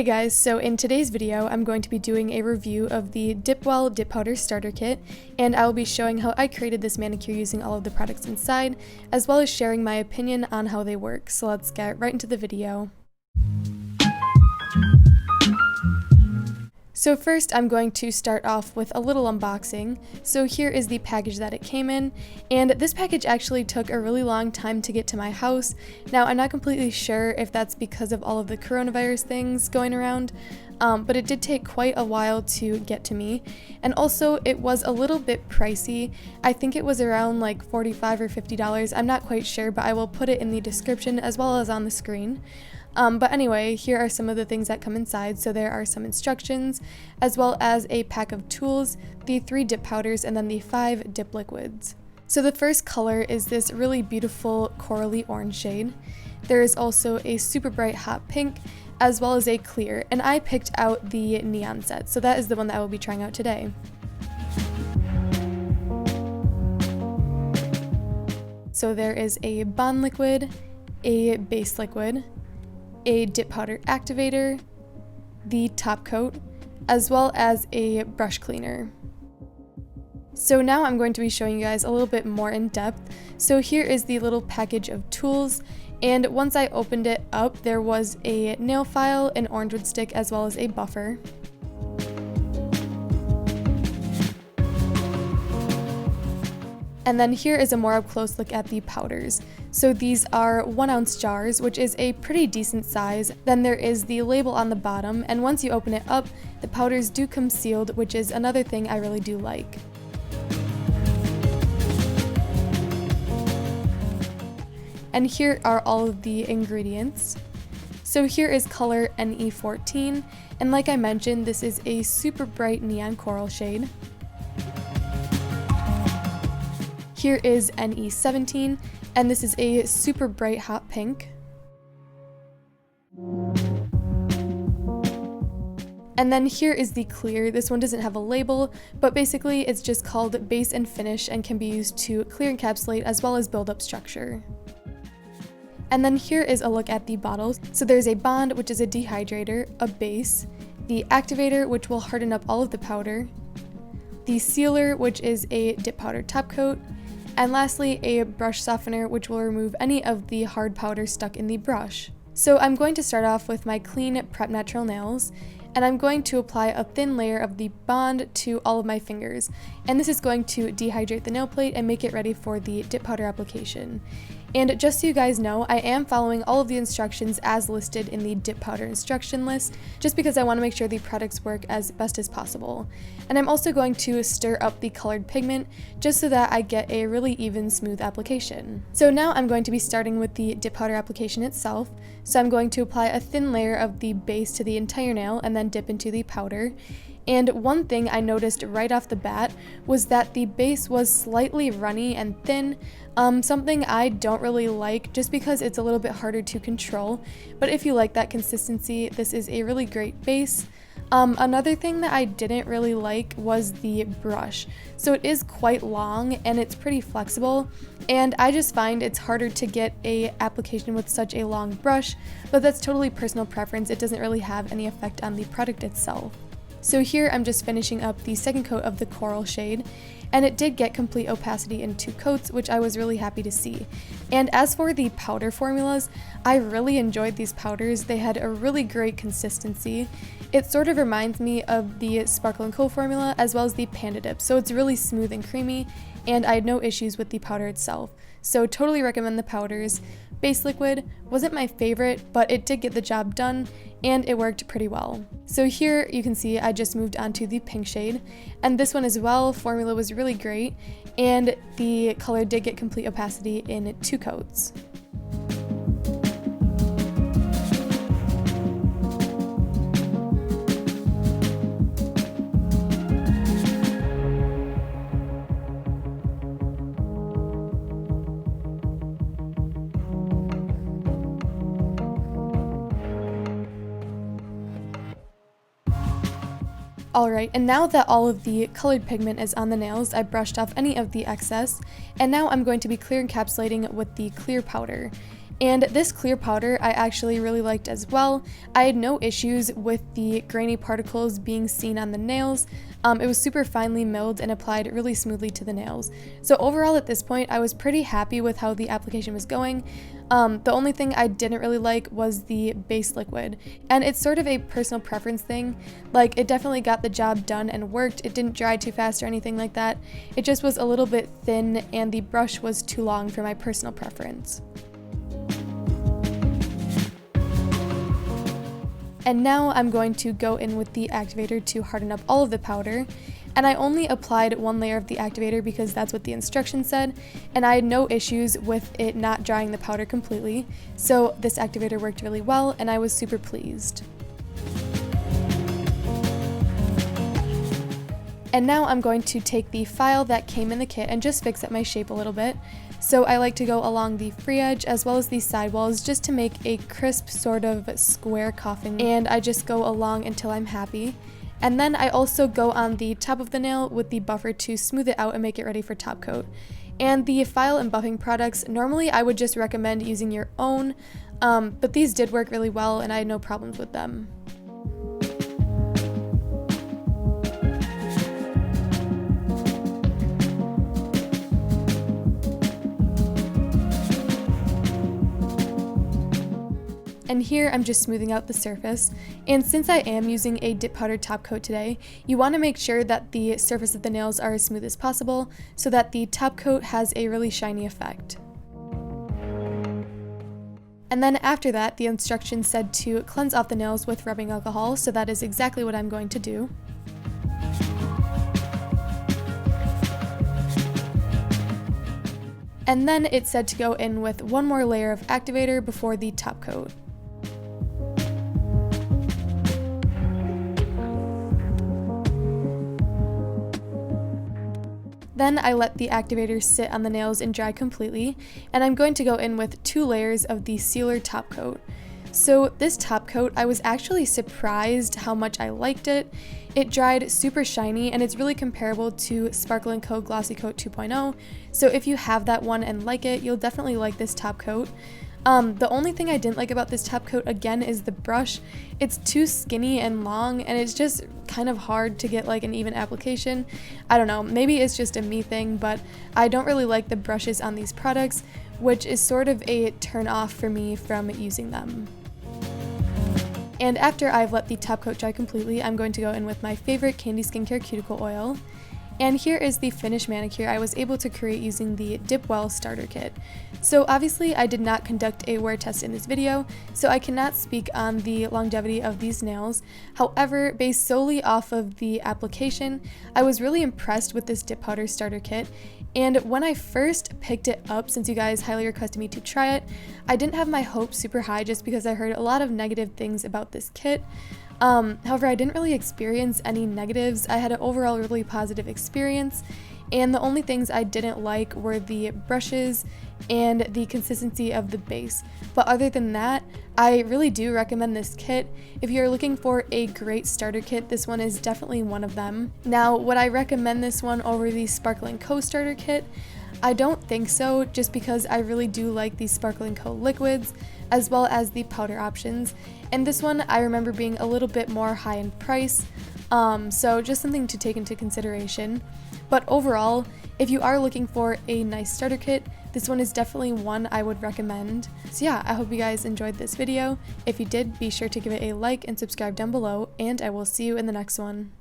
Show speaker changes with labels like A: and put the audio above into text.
A: Hey guys, so in today's video, I'm going to be doing a review of the Dipwell Dip Powder Starter Kit, and I will be showing how I created this manicure using all of the products inside, as well as sharing my opinion on how they work. So let's get right into the video. So first, I'm going to start off with a little unboxing. So here is the package that it came in, and this package actually took a really long time to get to my house. Now, I'm not completely sure if that's because of all of the coronavirus things going around, but it did take quite a while to get to me. And also, it was a little bit pricey. I think it was around like $45 or $50. I'm not quite sure, but I will put it in the description as well as on the screen. But anyway, here are some of the things that come inside. So there are some instructions, as well as a pack of tools, the 3 dip powders, and then the 5 dip liquids. So the first color is this really beautiful corally orange shade. There is also a super bright hot pink, as well as a clear, and I picked out the neon set, so that is the one that I will be trying out today. So there is a bond liquid, a base liquid, a dip powder activator, the top coat, as well as a brush cleaner. So now I'm going to be showing you guys a little bit more in depth. So here is the little package of tools, and once I opened it up, there was a nail file, an orange wood stick, as well as a buffer. And then here is a more up close look at the powders. So these are 1 ounce jars, which is a pretty decent size. Then there is the label on the bottom, and once you open it up, the powders do come sealed, which is another thing I really do like. And here are all of the ingredients. So here is color NE14, and like I mentioned, this is a super bright neon coral shade. Here is NE17, and this is a super bright hot pink. And then here is the clear. This one doesn't have a label, but basically it's just called base and finish and can be used to clear encapsulate as well as build up structure. And then here is a look at the bottles. So there's a bond, which is a dehydrator, a base, the activator, which will harden up all of the powder, the sealer, which is a dip powder top coat, and lastly, a brush softener, which will remove any of the hard powder stuck in the brush. So I'm going to start off with my clean Prep Natural nails, and I'm going to apply a thin layer of the bond to all of my fingers. And this is going to dehydrate the nail plate and make it ready for the dip powder application. And just so you guys know, I am following all of the instructions as listed in the dip powder instruction list, just because I want to make sure the products work as best as possible. And I'm also going to stir up the colored pigment, just so that I get a really even, smooth application. So now I'm going to be starting with the dip powder application itself. So I'm going to apply a thin layer of the base to the entire nail and then dip into the powder. And one thing I noticed right off the bat was that the base was slightly runny and thin, something I don't really like just because it's a little bit harder to control. But if you like that consistency, this is a really great base. Another thing that I didn't really like was the brush. So it is quite long and it's pretty flexible, and I just find it's harder to get a application with such a long brush, but that's totally personal preference. It doesn't really have any effect on the product itself. So here I'm just finishing up the second coat of the coral shade, and it did get complete opacity in 2 coats, which I was really happy to see. And as for the powder formulas, I really enjoyed these powders. They had a really great consistency. It sort of reminds me of the Sparkle & Co formula as well as the Panda Dip, so it's really smooth and creamy, and I had no issues with the powder itself. So totally recommend the powders. Base liquid wasn't my favorite, but it did get the job done, and it worked pretty well. So here you can see I just moved on to the pink shade, and this one as well, formula was really great, and the color did get complete opacity in 2 coats. Alright, and now that all of the colored pigment is on the nails, I brushed off any of the excess, and now I'm going to be clear encapsulating with the clear powder. And this clear powder I actually really liked as well. I had no issues with the grainy particles being seen on the nails. It was super finely milled and applied really smoothly to the nails. So overall at this point, I was pretty happy with how the application was going. The only thing I didn't really like was the base liquid, and it's sort of a personal preference thing. Like, it definitely got the job done and worked. It didn't dry too fast or anything like that. It just was a little bit thin and the brush was too long for my personal preference. And now I'm going to go in with the activator to harden up all of the powder. And I only applied one layer of the activator because that's what the instructions said, and I had no issues with it not drying the powder completely. So this activator worked really well and I was super pleased. And now I'm going to take the file that came in the kit and just fix up my shape a little bit. So I like to go along the free edge as well as the side walls just to make a crisp sort of square coffin, and I just go along until I'm happy. And then I also go on the top of the nail with the buffer to smooth it out and make it ready for top coat. And the file and buffing products, normally I would just recommend using your own, but these did work really well and I had no problems with them. And here I'm just smoothing out the surface, and since I am using a dip powder top coat today, you want to make sure that the surface of the nails are as smooth as possible so that the top coat has a really shiny effect. And then after that, the instructions said to cleanse off the nails with rubbing alcohol, so that is exactly what I'm going to do. And then it said to go in with one more layer of activator before the top coat. Then I let the activator sit on the nails and dry completely, and I'm going to go in with 2 layers of the sealer top coat. So this top coat, I was actually surprised how much I liked it. It dried super shiny and it's really comparable to Sparkle & Co. Glossy Coat 2.0, so if you have that one and like it, you'll definitely like this top coat. The only thing I didn't like about this top coat again is the brush. It's too skinny and long and it's just kind of hard to get like an even application. I don't know, maybe it's just a me thing, but I don't really like the brushes on these products, which is sort of a turn off for me from using them. And after I've let the top coat dry completely, I'm going to go in with my favorite Candy Skincare Cuticle Oil. And here is the finished manicure I was able to create using the dipwell starter kit. So obviously I did not conduct a wear test in this video, so I cannot speak on the longevity of these nails. However, based solely off of the application, I was really impressed with this dip powder starter kit. And when I first picked it up, since you guys highly requested me to try it, I didn't have my hopes super high just because I heard a lot of negative things about this kit. However, I didn't really experience any negatives. I had an overall really positive experience, and the only things I didn't like were the brushes and the consistency of the base. But other than that, I really do recommend this kit. If you're looking for a great starter kit, this one is definitely one of them. Now, would I recommend this one over the Sparkle & Co. starter kit? I don't think so, just because I really do like the Sparkle & Co. liquids, as well as the powder options. And this one I remember being a little bit more high in price, so just something to take into consideration. But overall, if you are looking for a nice starter kit, this one is definitely one I would recommend. So yeah, I hope you guys enjoyed this video. If you did, be sure to give it a like and subscribe down below, and I will see you in the next one.